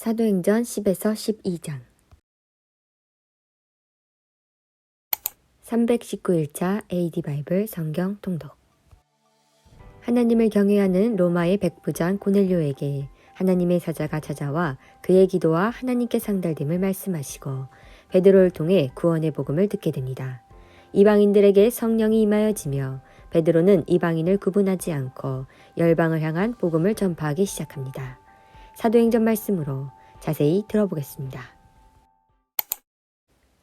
사도행전 10에서 12장 319일차 AD 바이블 성경 통독. 하나님을 경외하는 로마의 백부장 고넬료에게 하나님의 사자가 찾아와 그의 기도와 하나님께 상달됨을 말씀하시고 베드로를 통해 구원의 복음을 듣게 됩니다. 이방인들에게 성령이 임하여지며 베드로는 이방인을 구분하지 않고 열방을 향한 복음을 전파하기 시작합니다. 사도행전 말씀으로 자세히 들어보겠습니다.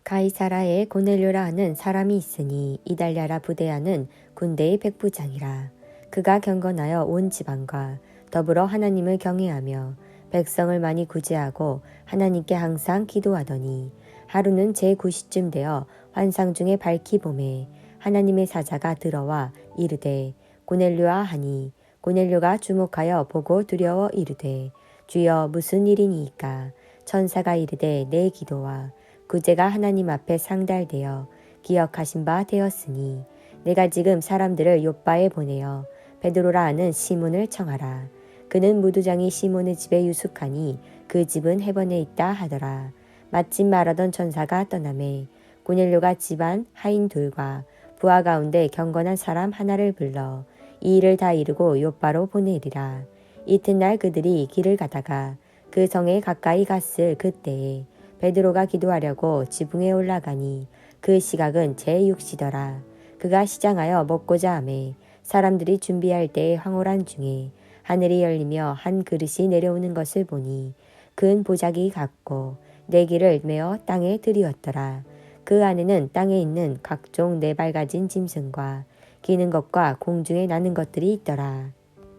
가이사라에 고넬료라 하는 사람이 있으니 이달랴라 부대하는 군대의 백부장이라. 그가 경건하여 온 지방과 더불어 하나님을 경외하며 백성을 많이 구제하고 하나님께 항상 기도하더니 하루는 제9시쯤 되어 환상 중에 밝히 보매 하나님의 사자가 들어와 이르되 고넬료아 하니 고넬료가 주목하여 보고 두려워 이르되 주여 무슨 일이니이까. 천사가 이르되 내 기도와 구제가 하나님 앞에 상달되어 기억하신 바 되었으니 내가 지금 사람들을 욥바에 보내어 베드로라 하는 시몬을 청하라. 그는 무두장이 시몬의 집에 유숙하니 그 집은 해번에 있다 하더라. 마침 말하던 천사가 떠나매 고넬료가 집안 하인 둘과 부하 가운데 경건한 사람 하나를 불러 이 일을 다 이루고 욥바로 보내리라. 이튿날 그들이 길을 가다가 그 성에 가까이 갔을 그때에 베드로가 기도하려고 지붕에 올라가니 그 시각은 제6시더라. 그가 시장하여 먹고자 하매 사람들이 준비할 때에 황홀한 중에 하늘이 열리며 한 그릇이 내려오는 것을 보니 큰 보자기 같고 내기를 메어 땅에 들이었더라. 그 안에는 땅에 있는 각종 네발 가진 짐승과 기는 것과 공중에 나는 것들이 있더라.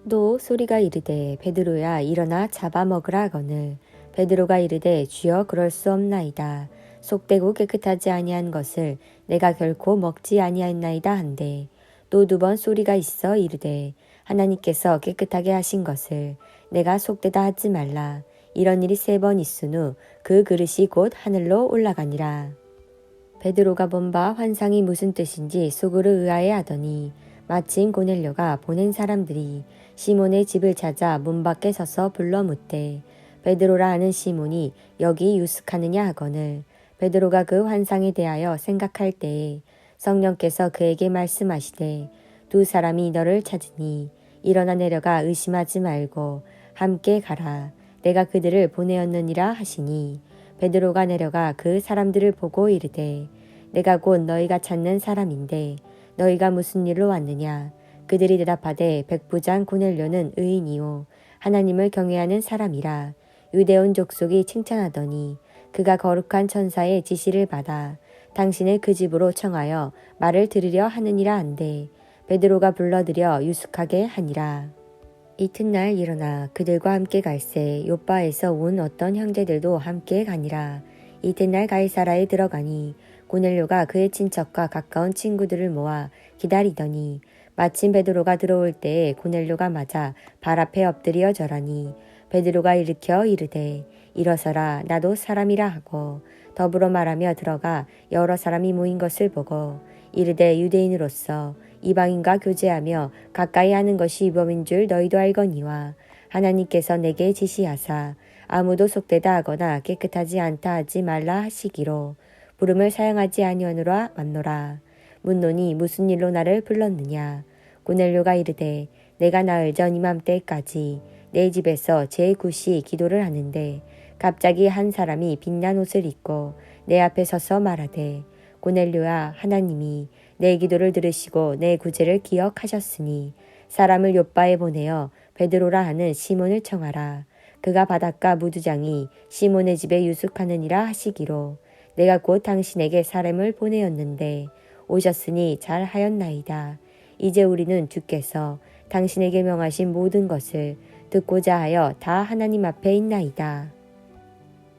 또 소리가 이르되 베드로야 일어나 잡아먹으라 하거늘 베드로가 이르되 주여 그럴 수 없나이다. 속되고 깨끗하지 아니한 것을 내가 결코 먹지 아니하였나이다 한데 또 두 번 소리가 있어 이르되 하나님께서 깨끗하게 하신 것을 내가 속되다 하지 말라. 이런 일이 3번 있은 후 그 그릇이 곧 하늘로 올라가니라. 베드로가 본 바 환상이 무슨 뜻인지 속으로 의아해하더니 마침 고넬료가 보낸 사람들이 시몬의 집을 찾아 문 밖에 서서 불러 묻되 베드로라 하는 시몬이 여기 유숙하느냐 하거늘 베드로가 그 환상에 대하여 생각할 때에 성령께서 그에게 말씀하시되 두 사람이 너를 찾으니 일어나 내려가 의심하지 말고 함께 가라. 내가 그들을 보내었느니라 하시니 베드로가 내려가 그 사람들을 보고 이르되 내가 곧 너희가 찾는 사람인데 너희가 무슨 일로 왔느냐. 그들이 대답하되 백부장 고넬료는 의인이요 하나님을 경외하는 사람이라. 유대온 족속이 칭찬하더니 그가 거룩한 천사의 지시를 받아 당신을 그 집으로 청하여 말을 들으려 하느니라 한데 베드로가 불러들여 유숙하게 하니라. 이튿날 일어나 그들과 함께 갈새 욥바에서 온 어떤 형제들도 함께 가니라. 이튿날 가이사라에 들어가니 고넬료가 그의 친척과 가까운 친구들을 모아 기다리더니 마침 베드로가 들어올 때에 고넬료가 맞아 발 앞에 엎드려 절하니 베드로가 일으켜 이르되 일어서라 나도 사람이라 하고 더불어 말하며 들어가 여러 사람이 모인 것을 보고 이르되 유대인으로서 이방인과 교제하며 가까이 하는 것이 위법인 줄 너희도 알거니와 하나님께서 내게 지시하사 아무도 속되다 하거나 깨끗하지 않다 하지 말라 하시기로 부름을 사용하지 아니하노라 맞노라. 묻노니 무슨 일로 나를 불렀느냐. 고넬료가 이르되 내가 나흘 전 이맘때까지 내 집에서 제9시 기도를 하는데 갑자기 한 사람이 빛난 옷을 입고 내 앞에 서서 말하되 고넬료야 하나님이 내 기도를 들으시고 내 구제를 기억하셨으니 사람을 욥바에 보내어 베드로라 하는 시몬을 청하라. 그가 바닷가 무두장이 시몬의 집에 유숙하느니라 하시기로 내가 곧 당신에게 사람을 보내었는데 오셨으니 잘 하였나이다. 이제 우리는 주께서 당신에게 명하신 모든 것을 듣고자 하여 다 하나님 앞에 있나이다.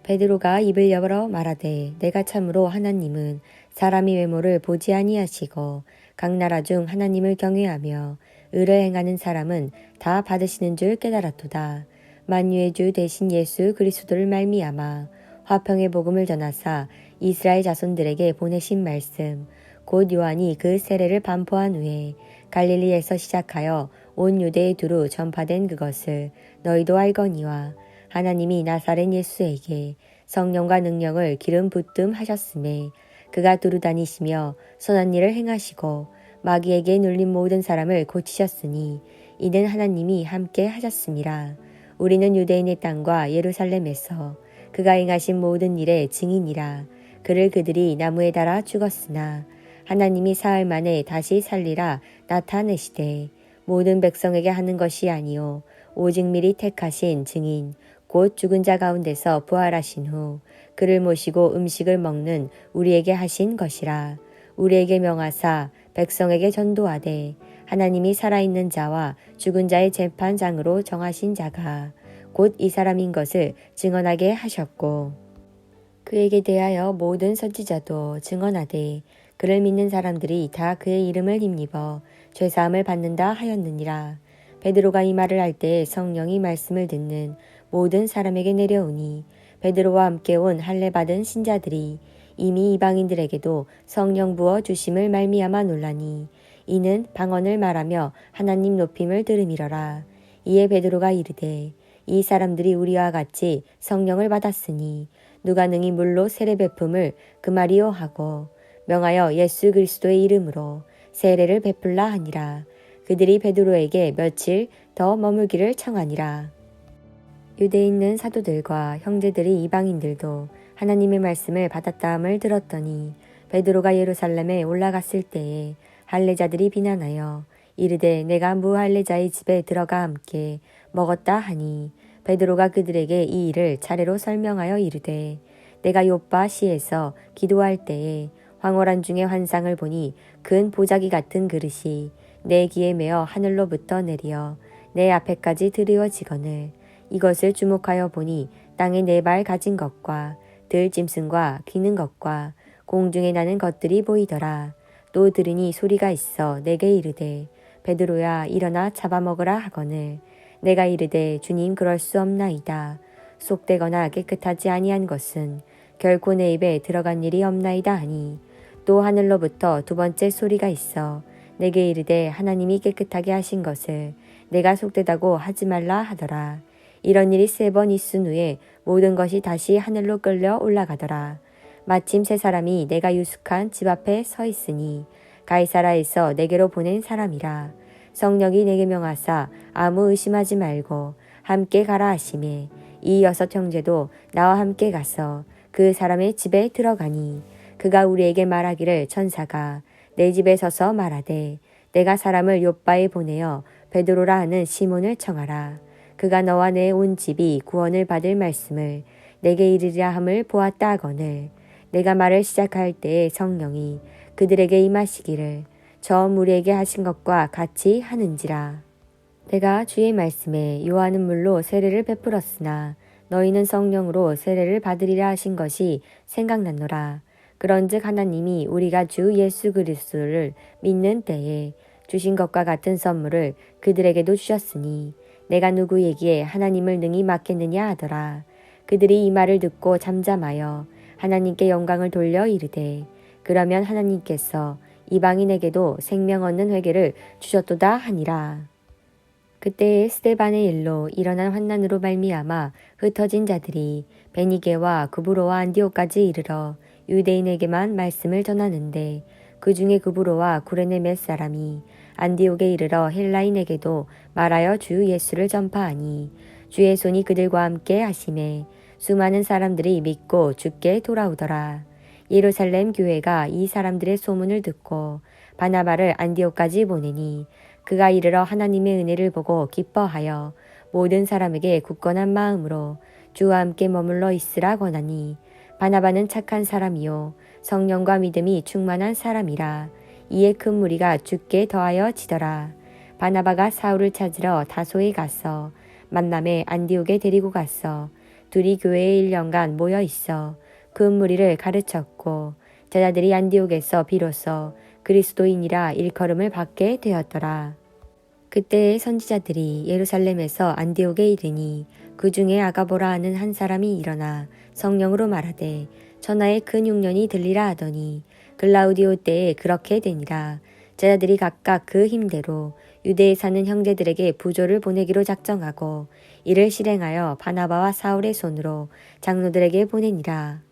베드로가 입을 열어 말하되 내가 참으로 하나님은 사람의 외모를 보지 아니하시고 각 나라 중 하나님을 경외하며 의를 행하는 사람은 다 받으시는 줄 깨달았도다. 만유의 주 대신 예수 그리스도를 말미암아 화평의 복음을 전하사 이스라엘 자손들에게 보내신 말씀 곧 요한이 그 세례를 반포한 후에 갈릴리에서 시작하여 온 유대에 두루 전파된 그것을 너희도 알거니와 하나님이 나사렛 예수에게 성령과 능력을 기름 붓듬 하셨음에 그가 두루 다니시며 선한 일을 행하시고 마귀에게 눌린 모든 사람을 고치셨으니 이는 하나님이 함께 하셨음이라. 우리는 유대인의 땅과 예루살렘에서 그가 행하신 모든 일의 증인이라. 그를 그들이 나무에 달아 죽었으나 하나님이 사흘 만에 다시 살리라 나타내시되 모든 백성에게 하는 것이 아니요 오직 미리 택하신 증인 곧 죽은 자 가운데서 부활하신 후 그를 모시고 음식을 먹는 우리에게 하신 것이라. 우리에게 명하사 백성에게 전도하되 하나님이 살아있는 자와 죽은 자의 재판장으로 정하신 자가 곧 이 사람인 것을 증언하게 하셨고 그에게 대하여 모든 선지자도 증언하되 그를 믿는 사람들이 다 그의 이름을 힘입어 죄사함을 받는다 하였느니라. 베드로가 이 말을 할 때 성령이 말씀을 듣는 모든 사람에게 내려오니 베드로와 함께 온 할례 받은 신자들이 이미 이방인들에게도 성령 부어 주심을 말미암아 놀라니 이는 방언을 말하며 하나님 높임을 들음이러라. 이에 베드로가 이르되 이 사람들이 우리와 같이 성령을 받았으니 누가 능히 물로 세례 베품을 금하리요 하고 명하여 예수 그리스도의 이름으로 세례를 베풀라 하니라. 그들이 베드로에게 며칠 더 머물기를 청하니라. 유대에 있는 사도들과 형제들이 이방인들도 하나님의 말씀을 받았다함을 들었더니 베드로가 예루살렘에 올라갔을 때에 할례자들이 비난하여 이르되 내가 무할례자의 집에 들어가 함께 먹었다 하니 베드로가 그들에게 이 일을 차례로 설명하여 이르되 내가 요빠 시에서 기도할 때에 황홀한 중에 환상을 보니 큰 보자기 같은 그릇이 내 귀에 매어 하늘로부터 내려 내 앞에까지 드리워지거늘 이것을 주목하여 보니 땅에 네 발 가진 것과 들짐승과 기는 것과 공중에 나는 것들이 보이더라. 또 들으니 소리가 있어 내게 이르되 베드로야 일어나 잡아먹으라 하거늘 내가 이르되 주님 그럴 수 없나이다. 속되거나 깨끗하지 아니한 것은 결코 내 입에 들어간 일이 없나이다 하니 또 하늘로부터 두 번째 소리가 있어 내게 이르되 하나님이 깨끗하게 하신 것을 내가 속되다고 하지 말라 하더라. 이런 일이 3번 있은 후에 모든 것이 다시 하늘로 끌려 올라가더라. 마침 3사람이 내가 유숙한 집 앞에 서 있으니 가이사라에서 내게로 보낸 사람이라. 성령이 내게 명하사 아무 의심하지 말고 함께 가라 하시매 이 6 형제도 나와 함께 가서 그 사람의 집에 들어가니 그가 우리에게 말하기를 천사가 내 집에 서서 말하되 내가 사람을 요빠에 보내어 베드로라 하는 시몬을 청하라. 그가 너와 내 온 집이 구원을 받을 말씀을 내게 이르리라 함을 보았다 하거늘 내가 말을 시작할 때에 성령이 그들에게 임하시기를 처음 우리에게 하신 것과 같이 하는지라. 내가 주의 말씀에 요한은 물로 세례를 베풀었으나 너희는 성령으로 세례를 받으리라 하신 것이 생각났노라. 그런즉 하나님이 우리가 주 예수 그리스도를 믿는 때에 주신 것과 같은 선물을 그들에게도 주셨으니 내가 누구에게 하나님을 능히 맡겠느냐 하더라. 그들이 이 말을 듣고 잠잠하여 하나님께 영광을 돌려 이르되 그러면 하나님께서 이방인에게도 생명 얻는 회개를 주셨도다 하니라. 그때에 스데반의 일로 일어난 환난으로 말미암아 흩어진 자들이 베니게와 구브로와 안디옥까지 이르러 유대인에게만 말씀을 전하는데 그 중에 구브로와 구레네 몇 사람이 안디옥에 이르러 헬라인에게도 말하여 주 예수를 전파하니 주의 손이 그들과 함께 하심에 수많은 사람들이 믿고 주께 돌아오더라. 예루살렘 교회가 이 사람들의 소문을 듣고 바나바를 안디옥까지 보내니 그가 이르러 하나님의 은혜를 보고 기뻐하여 모든 사람에게 굳건한 마음으로 주와 함께 머물러 있으라 권하니 바나바는 착한 사람이요 성령과 믿음이 충만한 사람이라. 이에 큰 무리가 주께 더하여 지더라. 바나바가 사울을 찾으러 다소에 가서 만남에 안디옥에 데리고 갔어. 둘이 교회에 1년간 모여 있어 큰 무리를 가르쳤고 제자들이 안디옥에서 비로소 그리스도인이라 일컬음을 받게 되었더라. 그때의 선지자들이 예루살렘에서 안디옥에 이르니 그 중에 아가보라 하는 한 사람이 일어나 성령으로 말하되 천하의 큰 흉년이 들리라 하더니 글라우디오 때에 그렇게 되니라. 제자들이 각각 그 힘대로 유대에 사는 형제들에게 부조를 보내기로 작정하고 이를 실행하여 바나바와 사울의 손으로 장로들에게 보내니라.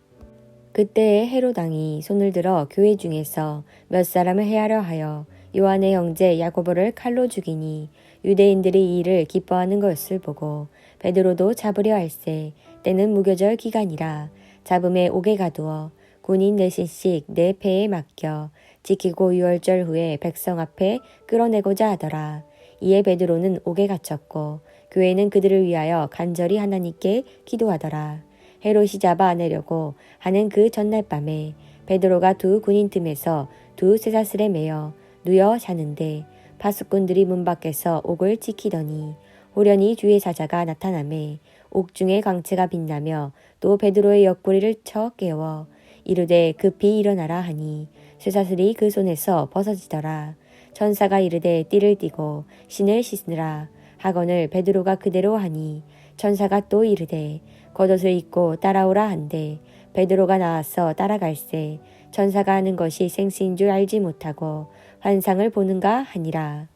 그때에 헤롯 왕이 손을 들어 교회 중에서 몇 사람을 해하려 하여 요한의 형제 야고보를 칼로 죽이니 유대인들이 이 일을 기뻐하는 것을 보고 베드로도 잡으려 할세. 때는 무교절 기간이라. 잡음에 옥에 가두어 군인 넷신씩 네 패에 맡겨 지키고 유월절 후에 백성 앞에 끌어내고자 하더라. 이에 베드로는 옥에 갇혔고 교회는 그들을 위하여 간절히 하나님께 기도하더라. 헤롯이 잡아내려고 하는 그 전날 밤에 베드로가 두 군인 틈에서 두 쇠사슬에 매여 누여 자는데 파수꾼들이 문 밖에서 옥을 지키더니 호련히 주의 사자가 나타나매 옥중에 광채가 빛나며 또 베드로의 옆구리를 쳐 깨워 이르되 급히 일어나라 하니 쇠사슬이 그 손에서 벗어지더라. 천사가 이르되 띠를 띠고 신을 씻으라 하거늘 베드로가 그대로 하니 천사가 또 이르되 겉옷을 입고 따라오라 한데 베드로가 나와서 따라갈새 천사가 하는 것이 생시인 줄 알지 못하고 환상을 보는가 하니라.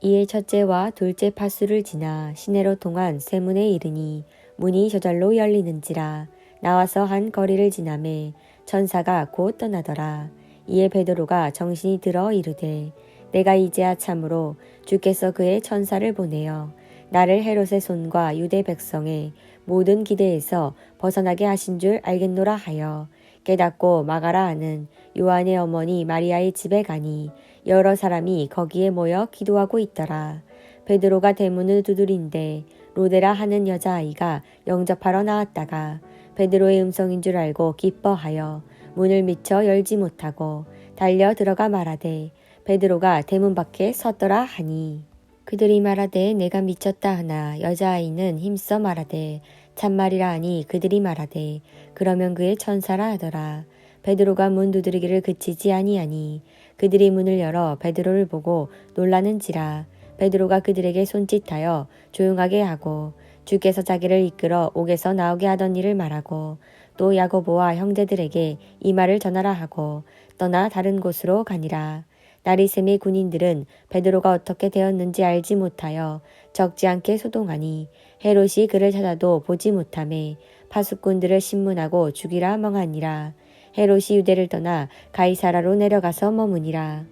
이에 첫째와 둘째 파수를 지나 시내로 통한 세문에 이르니 문이 저절로 열리는지라. 나와서 한 거리를 지나매 천사가 곧 떠나더라. 이에 베드로가 정신이 들어 이르되 내가 이제야 참으로 주께서 그의 천사를 보내어 나를 헤롯의 손과 유대 백성의 모든 기대에서 벗어나게 하신 줄 알겠노라 하여 깨닫고 마가라 하는 요한의 어머니 마리아의 집에 가니 여러 사람이 거기에 모여 기도하고 있더라. 베드로가 대문을 두드린데 로데라 하는 여자아이가 영접하러 나왔다가 베드로의 음성인 줄 알고 기뻐하여 문을 미처 열지 못하고 달려 들어가 말하되 베드로가 대문 밖에 섰더라 하니 그들이 말하되 내가 미쳤다 하나 여자아이는 힘써 말하되 참말이라 하니 그들이 말하되 그러면 그의 천사라 하더라. 베드로가 문 두드리기를 그치지 아니하니 그들이 문을 열어 베드로를 보고 놀라는지라. 베드로가 그들에게 손짓하여 조용하게 하고 주께서 자기를 이끌어 옥에서 나오게 하던 일을 말하고 또 야고보와 형제들에게 이 말을 전하라 하고 떠나 다른 곳으로 가니라. 나리샘의 군인들은 베드로가 어떻게 되었는지 알지 못하여 적지 않게 소동하니 헤롯이 그를 찾아도 보지 못하매 파수꾼들을 신문하고 죽이라 멍하니라. 헤롯이 유대를 떠나 가이사라로 내려가서 머무니라.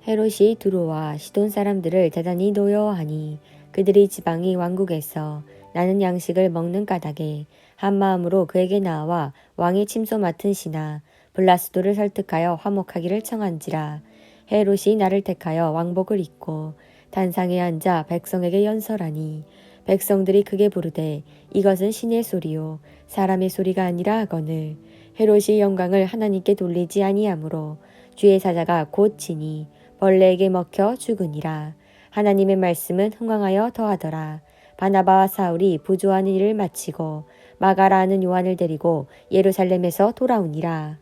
헤롯이 두로와 시돈 사람들을 대단히 노여워하니 그들이 지방이 왕국에서 나는 양식을 먹는 까닭에 한마음으로 그에게 나와 왕의 침소 맡은 신하 블라스도를 설득하여 화목하기를 청한지라. 헤롯이 나를 택하여 왕복을 입고 단상에 앉아 백성에게 연설하니 백성들이 크게 부르되 이것은 신의 소리요 사람의 소리가 아니라 하거늘 헤롯이 영광을 하나님께 돌리지 아니하므로 주의 사자가 곧 지니 벌레에게 먹혀 죽으니라. 하나님의 말씀은 흥왕하여 더하더라. 바나바와 사울이 부조하는 일을 마치고 마가라 하는 요한을 데리고 예루살렘에서 돌아오니라.